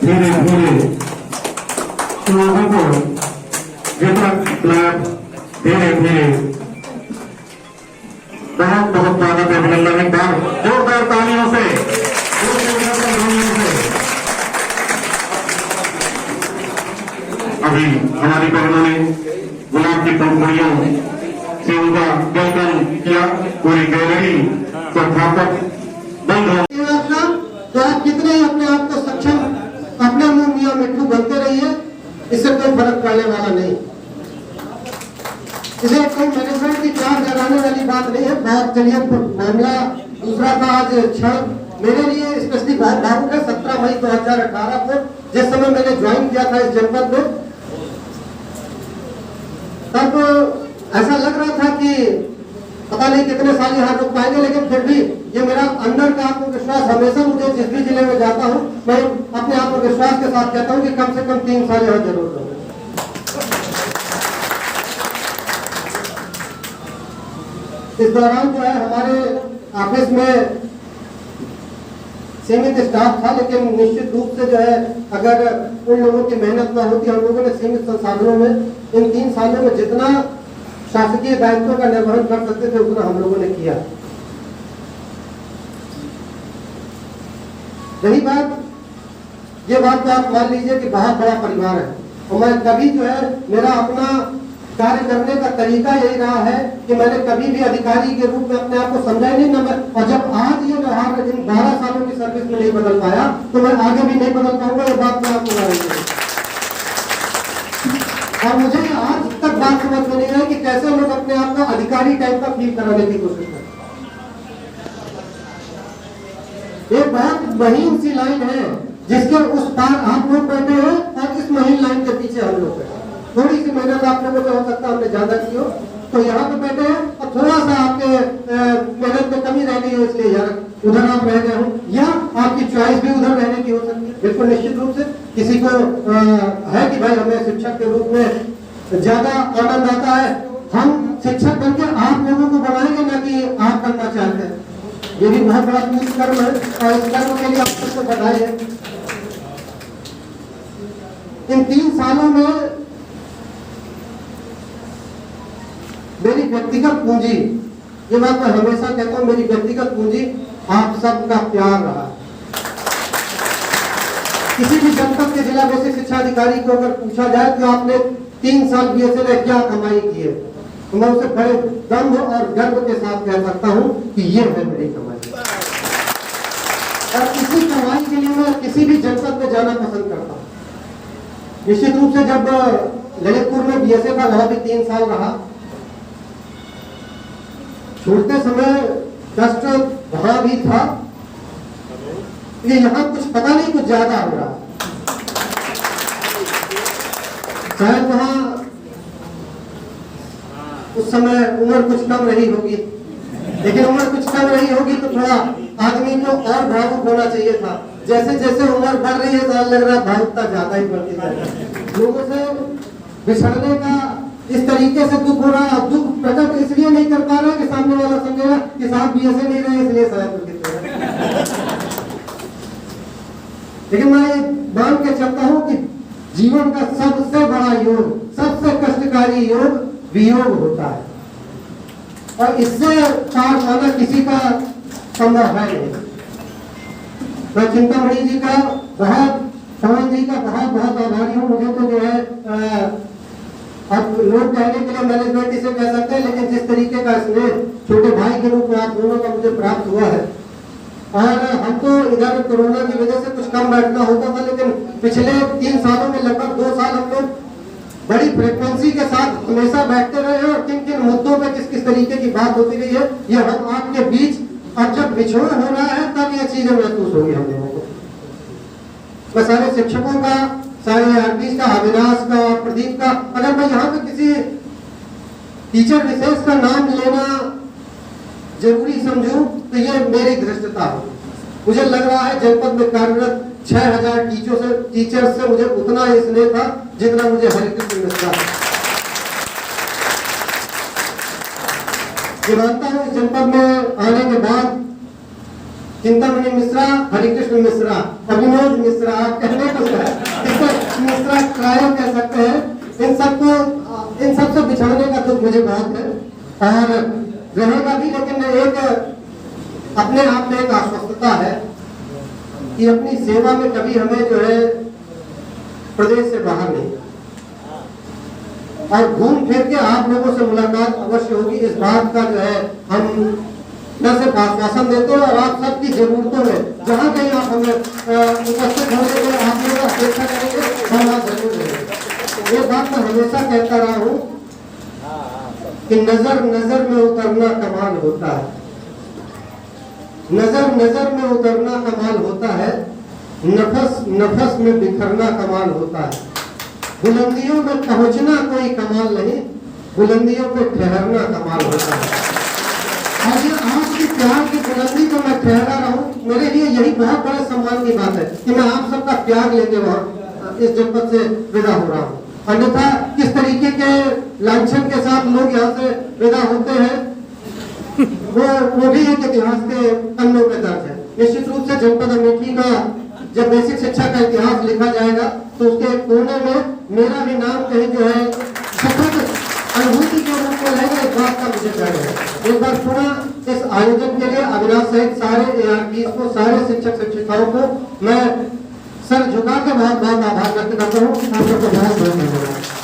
धीरे धीरे लोगों को वितरण लाभ धीरे धीरे बहुत बहुत स्वागत है, अभिनंदन। एक बार जोरदार तालियों से अभी हमारी बहनों ने गुलाब की पंखुड़ियों से उनका वेलकम किया। पूरी गैलरी संस्थापक बंद हो। तो आप कितने अपने आप को सक्षम अपने मुंह मियां मिट्टू बनते रहिए, इससे कोई फर्क पड़ने वाला नहीं। इसे कोई मैनेजमेंट की चार लगाने वाली बात नहीं है। बहुत चलिए मामला दूसरा था। आज क्षण मेरे लिए स्पेशली बहुत भावुक है। 17 मई 2018 को जिस समय मैंने ज्वाइन किया था इस जनपद में, तब ऐसा लग रहा था कि पता नहीं कितने साल यहाँ रुक पाएंगे, लेकिन फिर भी ये मेरा अंदर का आत्मविश्वास हमेशा मुझे जिस भी जिले में जाता हूँ मैं अपने आत्मविश्वास के साथ कहता हूँ कि कम से कम 3 साल यहाँ जरूर रहूंगा। इस दौरान जो है हमारे ऑफिस में सीमित स्टाफ था, लेकिन निश्चित रूप से जो है अगर उन लोगों की मेहनत न होती, हम लोगों ने सीमित संसाधनों में इन 3 सालों में जितना शासकीय दायित्वों का निर्वहन कर सकते थे उतना हम लोगों ने किया। रही बात, ये बात तो आप मान लीजिए कि बहुत बड़ा परिवार है और मैं कभी जो है मेरा अपना कार्य करने का तरीका यही रहा है कि मैंने कभी भी अधिकारी के रूप में अपने आप को समझा ही नहीं ना मैं। और जब आज ये व्यवहार इन 12 सालों की सर्विस में नहीं बदल पाया तो मैं आगे भी नहीं बदल पाऊंगा। ये बात मैं आपको बता रही। और मुझे आज तक बात समझ में नहीं आई कि कैसे लोग अपने आप को अधिकारी टाइप का फील कराने की कोशिश करते। एक बहुत महीन सी लाइन है जिसके उस पार आप लोग बैठे हैं और इस महीन लाइन के पीछे हम लोग बैठे। थोड़ी सी मेहनत आप लोगों को हो सकता है हमने ज्यादा की हो तो यहाँ पे बैठे हैं, और थोड़ा सा आपके मेहनत में कमी रह गई है इसलिए यार उधर आप रह गए हो, या आपकी चॉइस भी उधर रहने की हो सकती है। बिल्कुल निश्चित रूप से किसी को है कि भाई हमें शिक्षक के रूप में ज्यादा आनंद आता है, हम शिक्षक बनकर आप लोगों को बनाएंगे ना कि आप बनना चाहते हैं। ये भी बहुत बड़ा पुण्य कर्म है और इस कर्म के लिए आप सबको बधाई है। इन 3 सालों में मेरी व्यक्तिगत पूंजी, ये बात मैं हमेशा कहता हूं, मेरी व्यक्तिगत पूंजी आप सबका प्यार रहा। किसी भी जनपद के जिला बेसिक शिक्षा अधिकारी को अगर पूछा जाए कि आपने 3 साल बीएसए में क्या कमाई की है, तो मैं उसे बड़े दम्भ और गर्व के साथ कह सकता हूं कि ये है मेरी कमाई। और इसी कमाई के लिए मैं किसी भी जनपद में जाना पसंद करता हूं। निश्चित रूप से जब ललितपुर में बीएसए का वहां भी 3 साल रहा, छोड़ते समय कष्ट वहां भी था, ये यहाँ कुछ पता नहीं कुछ ज्यादा हो रहा। शायद वहां उस समय उम्र कुछ कम रही होगी, लेकिन उम्र कुछ कम रही होगी तो थोड़ा आदमी को और भावुक होना चाहिए था। जैसे जैसे उम्र बढ़ रही है तो लग रहा भावुकता ज्यादा ही बढ़ती है। लोगों से बिछड़ने का इस तरीके से दुख हो रहा है। अब दुख प्रकट इसलिए नहीं कर पा रहा कि सामने वाला समझेगा कि साहब भी ऐसे नहीं रहे इसलिए शायद। लेकिन मैं ये मान के चलता हूं कि जीवन का सबसे बड़ा योग, सबसे कष्टकारी योग वियोग होता है और इससे पार पाना किसी का संभव है नहीं। मैं चिंतामणि जी का बहुत, पवन जी का बहुत बहुत आभारी हूँ। मुझे तो जो है अब लोग कहने के लिए मैनेजमेंट इसे कह सकते हैं, लेकिन जिस तरीके का स्नेह छोटे भाई के रूप में आप दोनों का मुझे प्राप्त हुआ है, और हम तो इधर कोरोना की वजह से कुछ कम बैठना होता था, लेकिन पिछले 3 सालों में लगभग 2 साल हम लोग बड़ी फ्रिक्वेंसी के साथ हमेशा बैठते रहे हैं और किन किन मुद्दों पे किस किस तरीके की बात होती रही है, ये हम आपके बीच अब जब बिछोड़ हो रहा है तब ये चीजें महसूस होगी हम लोगों को। मैं सारे शिक्षकों का, सारे आरपीएस का, अविनाश का, प्रदीप का, अगर मैं यहाँ पे किसी टीचर विशेष का नाम लेना जरूरी समझूं तो ये मेरी धृष्टता हो। मुझे लग रहा है जनपद में कार्यरत 6000 टीचर्स से मुझे उतना ही स्नेह था जितना मुझे हरिकृष्ण मिलता है। मानता हूँ इस जनपद में आने के बाद चिंतामणि मिश्रा, हरिकृष्ण मिश्रा, अभिनोद मिश्रा, आप कहने को मिश्रा क्रायो कह सकते हैं। इन सबसे बिछड़ने का दुख मुझे बहुत है और रहेगा भी, लेकिन एक अपने आप में एक आश्वस्तता है कि अपनी सेवा में कभी हमें जो है प्रदेश से बाहर नहीं, और घूम फिर के आप लोगों से मुलाकात अवश्य होगी। इस बात का जो है हम न सिर्फ आश्वासन देते हैं, और आप सबकी जरूरतों में जहाँ कहीं आप हमें उपस्थित होने के आप लोग अपेक्षा करेंगे, हम आप जरूर देंगे। ये बात मैं हमेशा कहता रहा हूँ कि नजर नजर में उतरना कमाल होता है, नजर नजर में उतरना कमाल होता है, नफस नफस में बिखरना कमाल होता है। बुलंदियों में पहुंचना कोई कमाल नहीं, बुलंदियों पे ठहरना कमाल होता है। और ये आपकी प्यार की बुलंदी को मैं ठहरा रहा हूँ, मेरे लिए यही बहुत बड़े सम्मान की बात है कि मैं आप सबका प्यार लेके वहाँ इस जनपद से विदा हो रहा हूँ। अन्यथा किस तरीके के लांछन के साथ लोग यहाँ से विदा होते हैं, वो भी एक इतिहास के पन्नों पे दर्ज है। निश्चित रूप से जनपद अमेठी का जब बेसिक शिक्षा का इतिहास लिखा जाएगा तो उसके कोने में मेरा भी नाम कहीं जो है सुखद अनुभूति के रूप में रहेगा, इस बात का मुझे डर है। एक बार पुनः इस आयोजन के लिए अविनाश सहित सारे ARPs को, सारे शिक्षक शिक्षिकाओं को मैं सर झुका के बहुत बहुत आभार व्यक्त करता हूँ। आप सबको बहुत बहुत धन्यवाद।